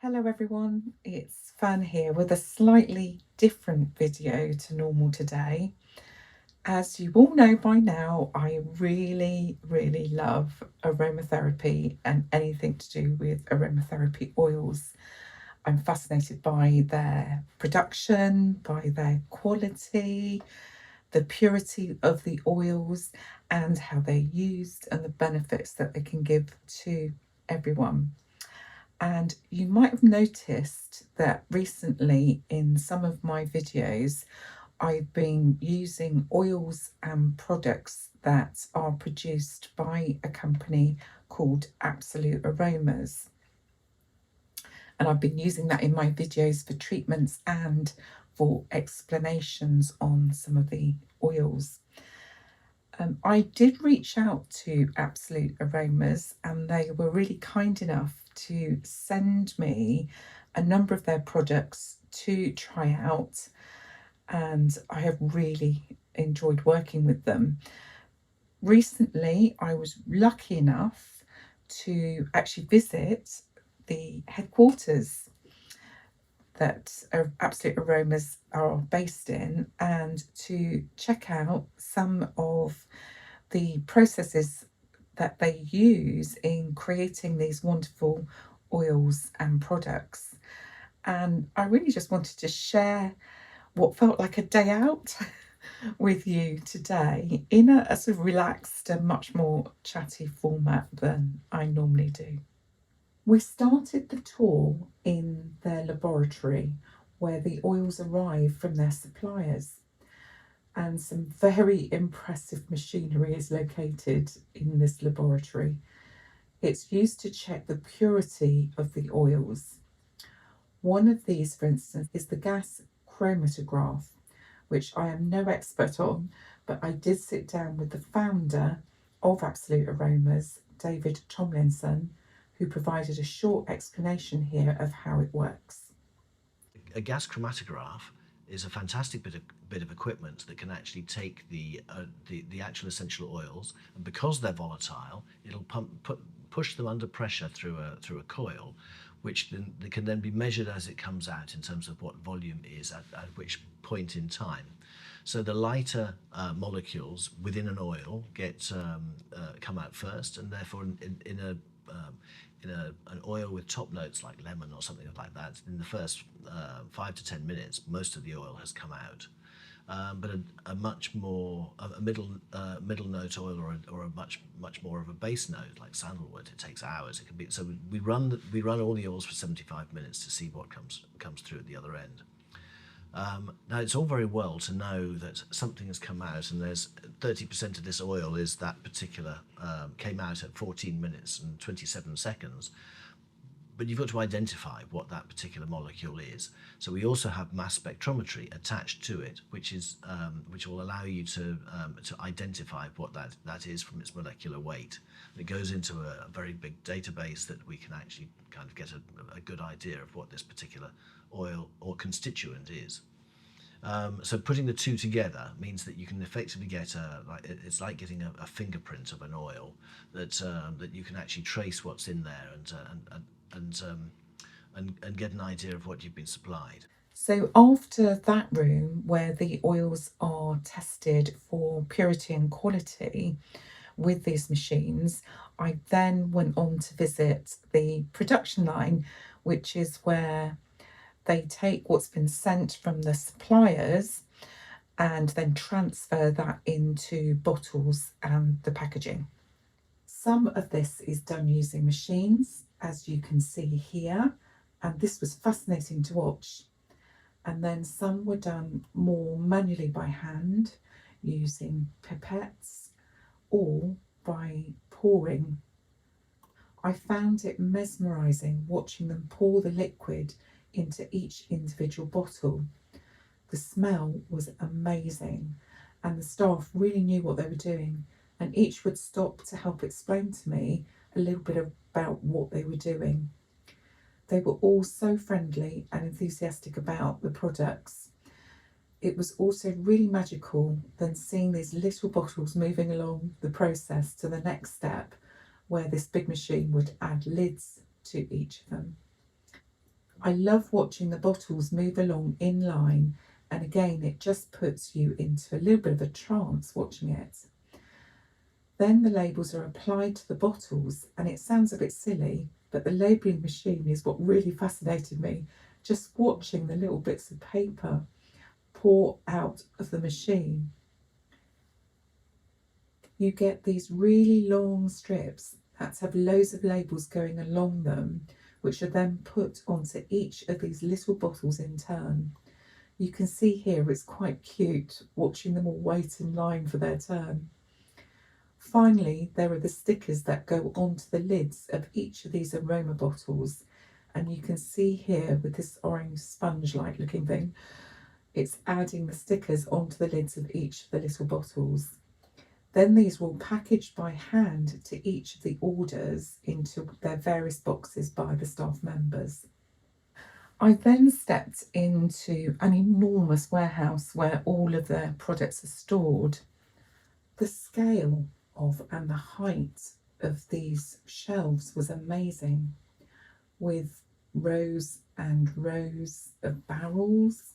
Hello everyone, it's Fern here with a slightly different video to normal today. As you all know by now, I really love aromatherapy and anything to do with aromatherapy oils. I'm fascinated by their production, by their quality, the purity of the oils, and how they're used and the benefits that they can give to everyone. And you might have noticed that recently in some of my videos, I've been using oils and products that are produced by a company called Absolute Aromas. And I've been using that in my videos for treatments and for explanations on some of the oils. I did reach out to Absolute Aromas and they were really kind enough to send me a number of their products to try out, and I have really enjoyed working with them. Recently, I was lucky enough to actually visit the headquarters that Absolute Aromas are based in and to check out some of the processes that they use in creating these wonderful oils and products. And I really just wanted to share what felt like a day out with you today in a sort of relaxed and much more chatty format than I normally do. We started the tour in their laboratory where the oils arrive from their suppliers, and some very impressive machinery is located in this laboratory. It's used to check the purity of the oils. One of these, for instance, is the gas chromatograph, which I am no expert on, but I did sit down with the founder of Absolute Aromas, David Tomlinson, who provided a short explanation here of how it works. A gas chromatograph is a fantastic bit of equipment that can actually take the actual essential oils, and because they're volatile, it'll push them under pressure through a coil, which then they can then be measured as it comes out in terms of what volume is at which point in time. So the lighter molecules within an oil come out first, and therefore an oil with top notes like lemon or something like that, in the first 5 to 10 minutes, most of the oil has come out. But a much more a middle note oil or a much more of a base note like sandalwood, it takes hours. It can be so we run all the oils for 75 minutes to see what comes through at the other end. Now, it's all very well to know that something has come out, and there's 30% of this oil is that particular came out at 14 minutes and 27 seconds. But you've got to identify what that particular molecule is. So we also have mass spectrometry attached to it, which will allow you to identify what that is from its molecular weight. And it goes into a very big database that we can actually kind of get a good idea of what this particular oil or constituent is. So putting the two together means that you can effectively get it's like getting a fingerprint of an oil that you can actually trace what's in there and get an idea of what you've been supplied. So, after that room where the oils are tested for purity and quality with these machines, I then went on to visit the production line, which is where they take what's been sent from the suppliers and then transfer that into bottles and the packaging. Some of this is done using machines, as you can see here, and this was fascinating to watch. And then some were done more manually by hand using pipettes or by pouring. I found it mesmerising watching them pour the liquid into each individual bottle. The smell was amazing, and the staff really knew what they were doing, and each would stop to help explain to me a little bit about what they were doing. They were all so friendly and enthusiastic about the products. It was also really magical then seeing these little bottles moving along the process to the next step, where this big machine would add lids to each of them. I love watching the bottles move along in line, and again, it just puts you into a little bit of a trance watching it. Then the labels are applied to the bottles, and it sounds a bit silly, but the labelling machine is what really fascinated me. Just watching the little bits of paper pour out of the machine, you get these really long strips that have loads of labels going along them, which are then put onto each of these little bottles in turn. You can see here it's quite cute watching them all wait in line for their turn. Finally, there are the stickers that go onto the lids of each of these aroma bottles. And you can see here with this orange sponge-like looking thing, it's adding the stickers onto the lids of each of the little bottles. Then these were packaged by hand to each of the orders into their various boxes by the staff members. I then stepped into an enormous warehouse where all of their products are stored. The scale of and the height of these shelves was amazing, with rows and rows of barrels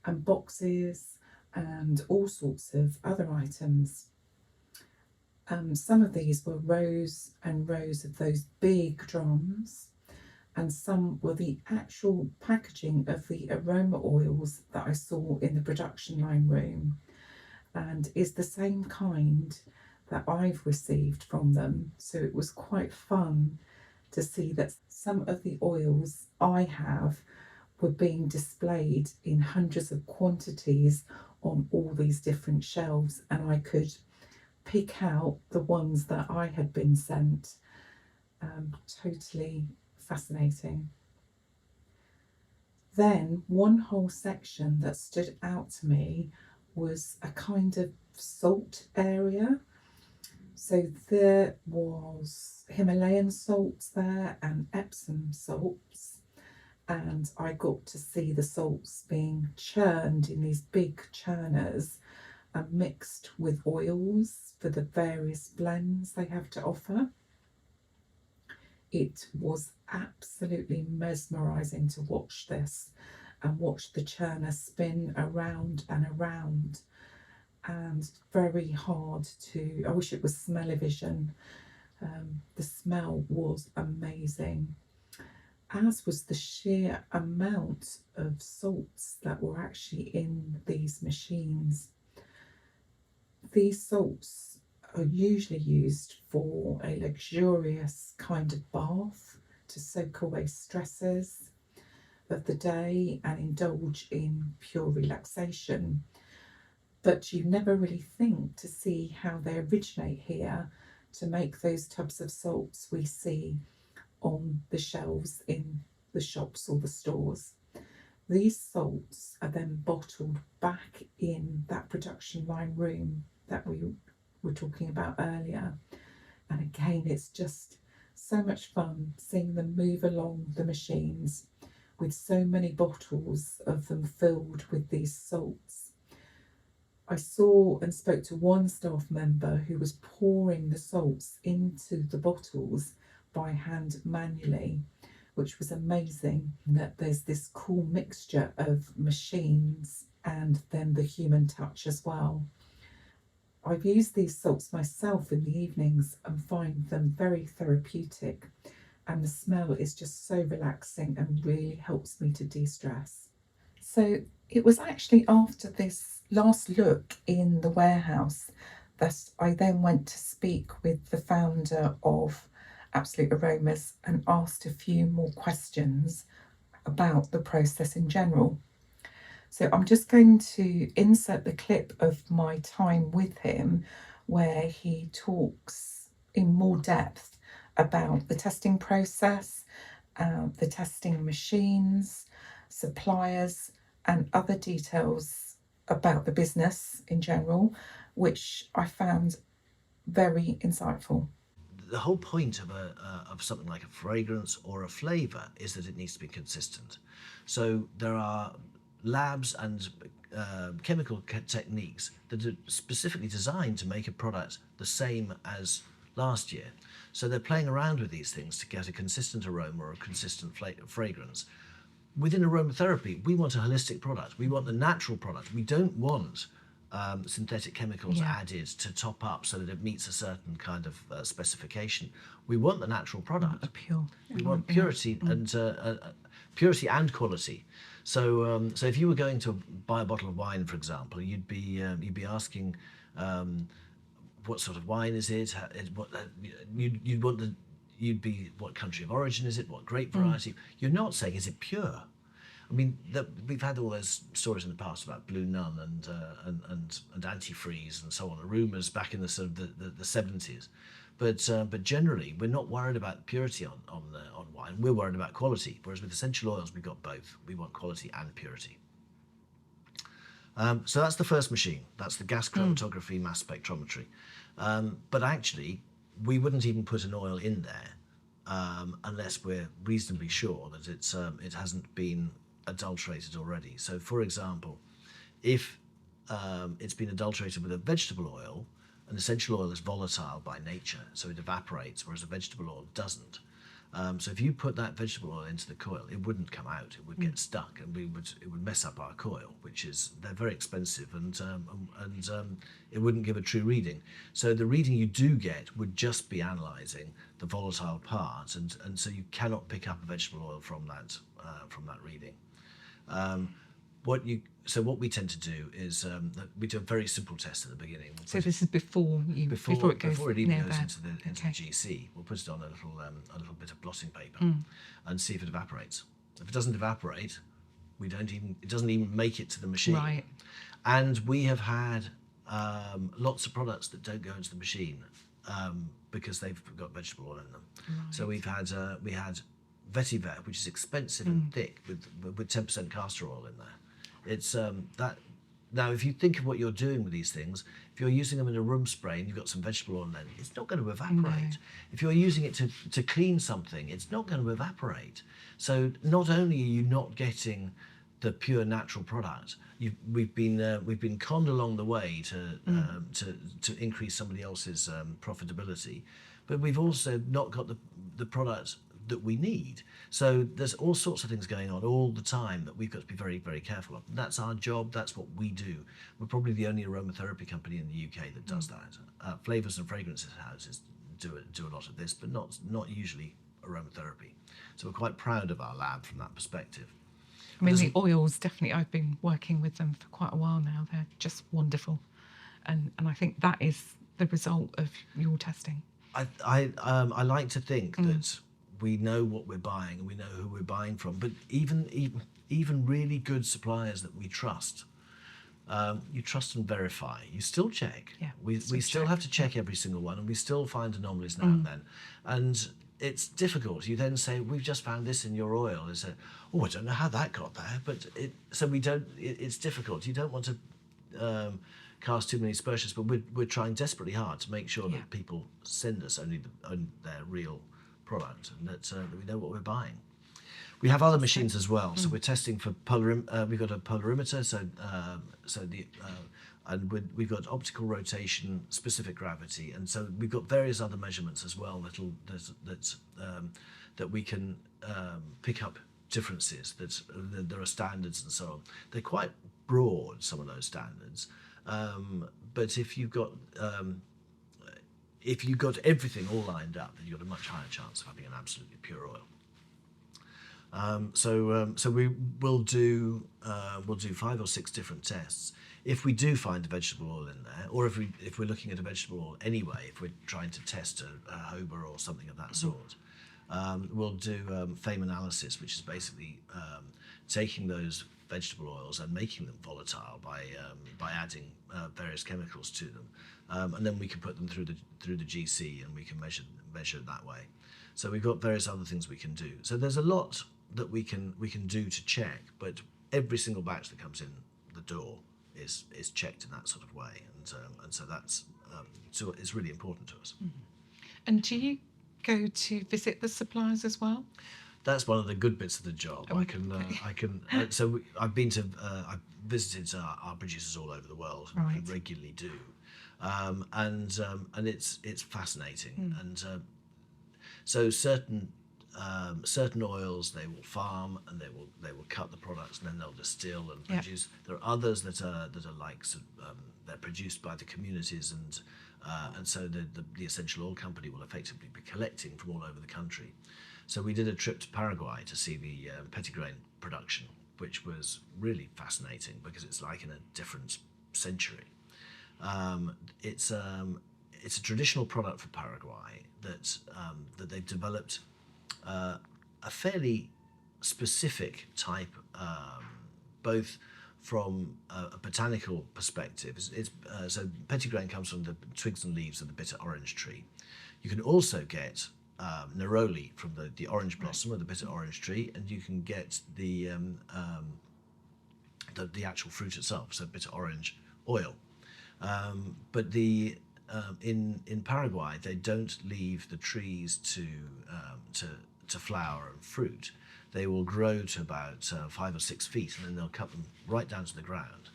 and boxes and all sorts of other items. Some of these were rows and rows of those big drums, and some were the actual packaging of the aroma oils that I saw in the production line room, and is the same kind that I've received from them. So it was quite fun to see that some of the oils I have were being displayed in hundreds of quantities on all these different shelves, and I could pick out the ones that I had been sent. Totally fascinating. Then, one whole section that stood out to me was a kind of salt area. So there was Himalayan salts there and Epsom salts, and I got to see the salts being churned in these big churners and mixed with oils for the various blends they have to offer. It was absolutely mesmerising to watch this and watch the churner spin around and around, and very hard to, I wish it was smell-o-vision. The smell was amazing, as was the sheer amount of salts that were actually in these machines. These salts are usually used for a luxurious kind of bath to soak away stresses of the day and indulge in pure relaxation. But you never really think to see how they originate here to make those tubs of salts we see on the shelves in the shops or the stores. These salts are then bottled back in that production line room that we were talking about earlier. And again, it's just so much fun seeing them move along the machines with so many bottles of them filled with these salts. I saw and spoke to one staff member who was pouring the salts into the bottles by hand manually, which was amazing that there's this cool mixture of machines and then the human touch as well. I've used these salts myself in the evenings and find them very therapeutic, and the smell is just so relaxing and really helps me to de-stress. So it was actually after this last look in the warehouse that I then went to speak with the founder of Absolute Aromas and asked a few more questions about the process in general. So I'm just going to insert the clip of my time with him where he talks in more depth about the testing process, the testing machines, suppliers, and other details about the business in general, which I found very insightful. The whole point of of something like a fragrance or a flavor is that it needs to be consistent. So there are labs and chemical techniques that are specifically designed to make a product the same as last year. So they're playing around with these things to get a consistent aroma or a consistent fragrance. within aromatherapy, we want a holistic product. We want the natural product. We don't want synthetic chemicals Yeah. added to top up so that it meets a certain kind of specification. We want the natural A product. pure. We One, want yeah. purity and quality. So if you were going to buy a bottle of wine, for example, you'd be asking, what sort of wine is it? You'd want the you'd be what country of origin is it? What grape variety? You're not saying is it pure. I mean, we've had all those stories in the past about Blue Nun and antifreeze and so on, rumours back in the sort of the 70s. But generally, we're not worried about purity on wine. We're worried about quality. Whereas with essential oils, we've got both. We want quality and purity. So that's the first machine. That's the gas chromatography mass spectrometry. But actually, we wouldn't even put an oil in there unless we're reasonably sure that it hasn't been adulterated already. So, for example, if it's been adulterated with a vegetable oil, an essential oil is volatile by nature, so it evaporates, whereas a vegetable oil doesn't. So if you put that vegetable oil into the coil, it wouldn't come out. It would get stuck, and it would mess up our coil, which is they're very expensive, and it wouldn't give a true reading. So the reading you do get would just be analysing the volatile part, and so you cannot pick up a vegetable oil from that reading. What we tend to do is we do a very simple test at the beginning. So this is before it goes Before it even near goes there. into Okay. the GC, we'll put it on a little bit of blotting paper and see if it evaporates. If it doesn't evaporate, it doesn't even make it to the machine. Right. And we have had lots of products that don't go into the machine because they've got vegetable oil in them. Right. So we had vetiver, which is expensive and thick with 10% castor oil in there. It's that. Now, if you think of what you're doing with these things, if you're using them in a room spray and you've got some vegetable oil in there, it's not going to evaporate. No. If you're using it to clean something, it's not going to evaporate. So not only are you not getting the pure natural product, we've been conned along the way to increase somebody else's profitability, but we've also not got the product that we need. So there's all sorts of things going on all the time that we've got to be very, very careful of. That's our job. That's what we do. We're probably the only aromatherapy company in the UK that does that. Flavors and fragrances houses do a lot of this, but not usually aromatherapy. So we're quite proud of our lab from that perspective. I mean, the oils definitely. I've been working with them for quite a while now. They're just wonderful, and I think that is the result of your testing. I like to think that we know what we're buying and we know who we're buying from. But even really good suppliers that we trust, you trust and verify. You still check. Yeah, We still have to check every single one, and we still find anomalies now and then. And it's difficult. You then say, "We've just found this in your oil." Is it? Oh, I don't know how that got there, but so we don't. It's difficult. You don't want to cast too many aspersions, but we're trying desperately hard to make sure Yeah. that people send us only their real product, and that we know what we're buying. We have other machines as well, so we're testing for we've got a polarimeter, and we've got optical rotation, specific gravity, and so we've got various other measurements as well that we can pick up differences. There are standards and so on. They're quite broad, some of those standards, but if you've got everything all lined up, then you've got a much higher chance of having an absolutely pure oil. So we will do 5 or 6 different tests. If we do find a vegetable oil in there, or if we're looking at a vegetable oil anyway, if we're trying to test a hoba or something of that sort, we'll do flame analysis, which is basically taking those vegetable oils and making them volatile by adding various chemicals to them, and then we can put them through the GC and we can measure it that way. So we've got various other things we can do. So there's a lot that we can do to check, but every single batch that comes in the door is checked in that sort of way, and so that's so it's really important to us. And do you go to visit the suppliers as well? That's one of the good bits of the job. Oh, I can. I've visited our producers all over the world, Right. and regularly do, and it's fascinating, and so certain certain oils they will farm, and they will cut the products, and then they'll distill and Yeah. produce. There are others that are like they're produced by the communities, and so the essential oil company will effectively be collecting from all over the country. So we did a trip to Paraguay to see the petitgrain production, which was really fascinating because it's like in a different century. Um, it's um, it's a traditional product for Paraguay that they've developed a fairly specific type, both from a botanical perspective. So petitgrain comes from the twigs and leaves of the bitter orange tree. You can also get neroli from the orange blossom of the bitter orange tree, and you can get the actual fruit itself, so bitter orange oil. But in Paraguay, they don't leave the trees to flower and fruit. They will grow to about 5 or 6 feet, and then they'll cut them right down to the ground,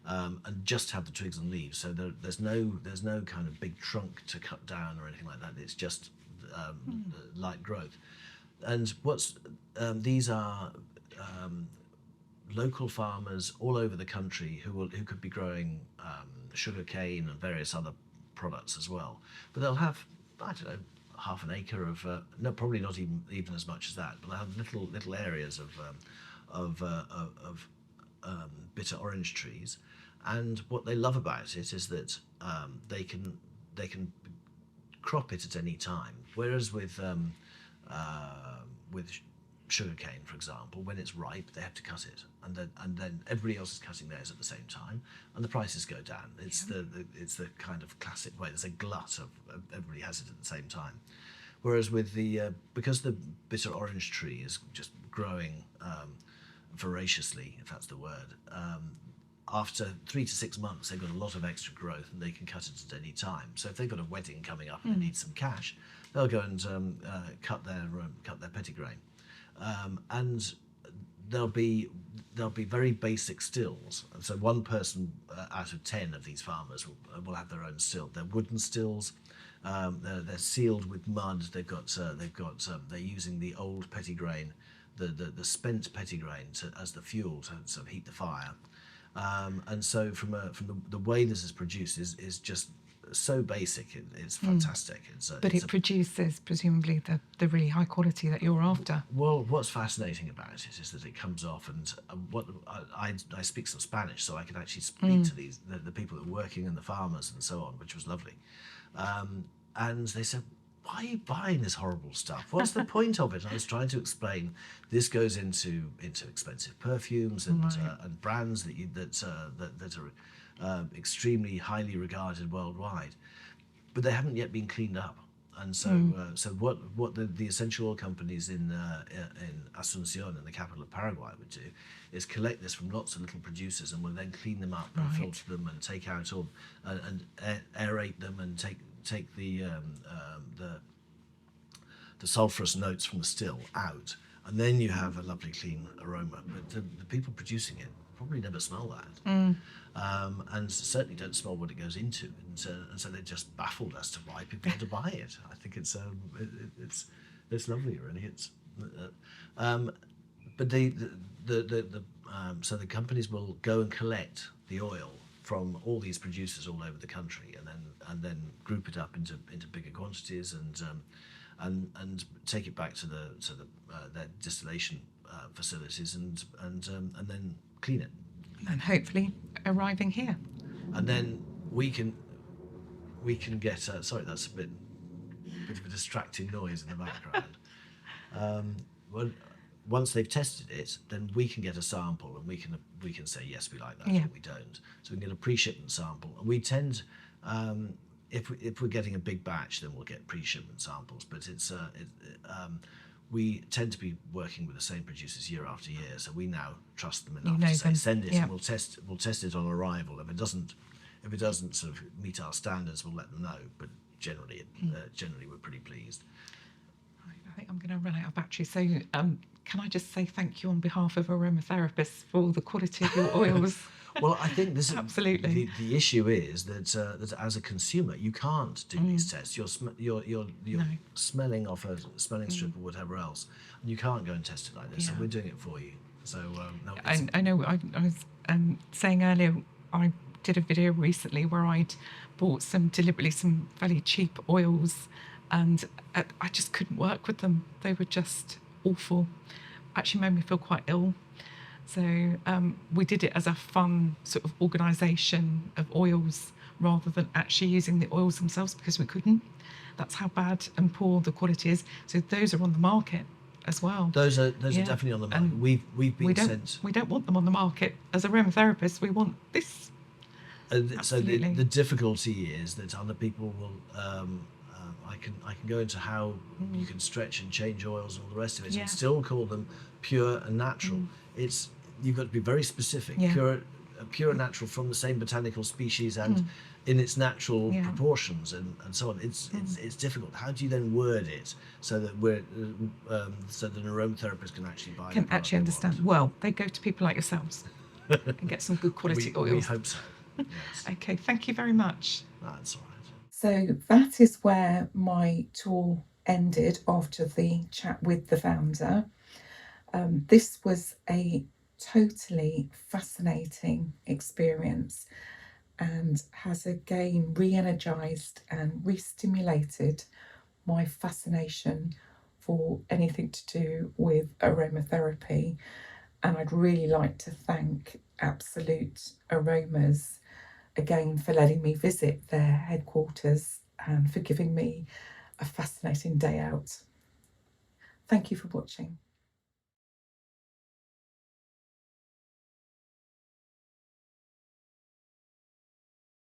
and just have the twigs and leaves. So there's no kind of big trunk to cut down or anything like that. It's just light growth. And what's these are local farmers all over the country who could be growing sugar cane and various other products as well. But they'll have, I don't know, half an acre of no, probably not even as much as that. But they'll have little areas of bitter orange trees. And what they love about it is that they can crop it at any time. Whereas with sugarcane, for example, when it's ripe, they have to cut it, and then everybody else is cutting theirs at the same time, and the prices go down. It's the kind of classic way. There's a glut of everybody has it at the same time. Whereas with the because the bitter orange tree is just growing voraciously, if that's the word. After 3 to 6 months, they've got a lot of extra growth, and they can cut it at any time. So if they've got a wedding coming up and they need some cash, they'll go and cut their petitgrain, and there'll be very basic stills. And so one person out of 10 of these farmers will have their own still. They're wooden stills. They're sealed with mud. They're using the old petitgrain, the spent petitgrain as the fuel to sort of heat the fire. And so from the way this is produced is just so basic. It's fantastic. But it produces presumably the really high quality that you're after. Well, what's fascinating about it is that it comes off, and what I speak some Spanish, so I can actually speak to the people that are working and the farmers and so on, which was lovely. And they said, "Why are you buying this horrible stuff? What's the point of it?" And I was trying to explain this goes into expensive perfumes and brands that are extremely highly regarded worldwide, but they haven't yet been cleaned up. And so what the essential oil companies in Asuncion, in the capital of Paraguay, would do is collect this from lots of little producers, and will then clean them up and filter them and take out all and aerate them and take the sulfurous notes from the still out, and then you have a lovely clean aroma. But the people producing it probably never smell that, and certainly don't smell what it goes into, and so they're just baffled as to why people want to buy it. I think it's lovely, really. But so the companies will go and collect the oil from all these producers all over the country, and then group it up into bigger quantities, and take it back to their distillation facilities, and then clean it, And hopefully arriving here. and then we can get sorry, that's a bit of a distracting noise in the background. Well, once they've tested it, then we can get a sample, and we can say yes, we like that, Yeah. or we don't. So we can get a pre-shipment sample, and we tend, if we're getting a big batch, then we'll get pre-shipment samples. But we tend to be working with the same producers year after year, so we now trust them enough know to say them, send it, yeah. and we'll test it on arrival. If it doesn't sort of meet our standards, we'll let them know. But generally we're pretty pleased. I think I'm going to run out of battery. So can I just say thank you on behalf of aromatherapists for all the quality of your oils? Well, I think this Absolutely. the issue is that as a consumer, you can't do these tests. You're No. smelling off a smelling strip or whatever else, and you can't go and test it like this. So Yeah. we're doing it for you. So no, it's I know I was saying earlier, I did a video recently where I'd bought deliberately some fairly cheap oils, and I just couldn't work with them. They were just awful. Actually made me feel quite ill. So we did it as a fun sort of organisation of oils rather than actually using the oils themselves because we couldn't. That's how bad and poor the quality is. So those are on the market as well. those are Yeah, definitely on the market. and We've we been don't sent. we don't want them on the market. As aromatherapist, we want this. So Absolutely. the difficulty is that other people will. I can go into how you can stretch and change oils and all the rest of it, Yeah. and still call them pure and natural. It's You've got to be very specific. Yeah. Pure and natural from the same botanical species and in its natural Yeah. proportions and so on. It's difficult. How do you then word it so that so that an aromatherapist can actually buy the Can product actually they understand. want? Well, they go to people like yourselves and get some good quality We oils. hope so. Yes, Okay, thank you very much. that's all right. So that is where my tour ended after the chat with the founder. This was a totally fascinating experience and has again re energized and re stimulated my fascination for anything to do with aromatherapy. And I'd really like to thank Absolute Aromas again for letting me visit their headquarters and for giving me a fascinating day out. Thank you for watching.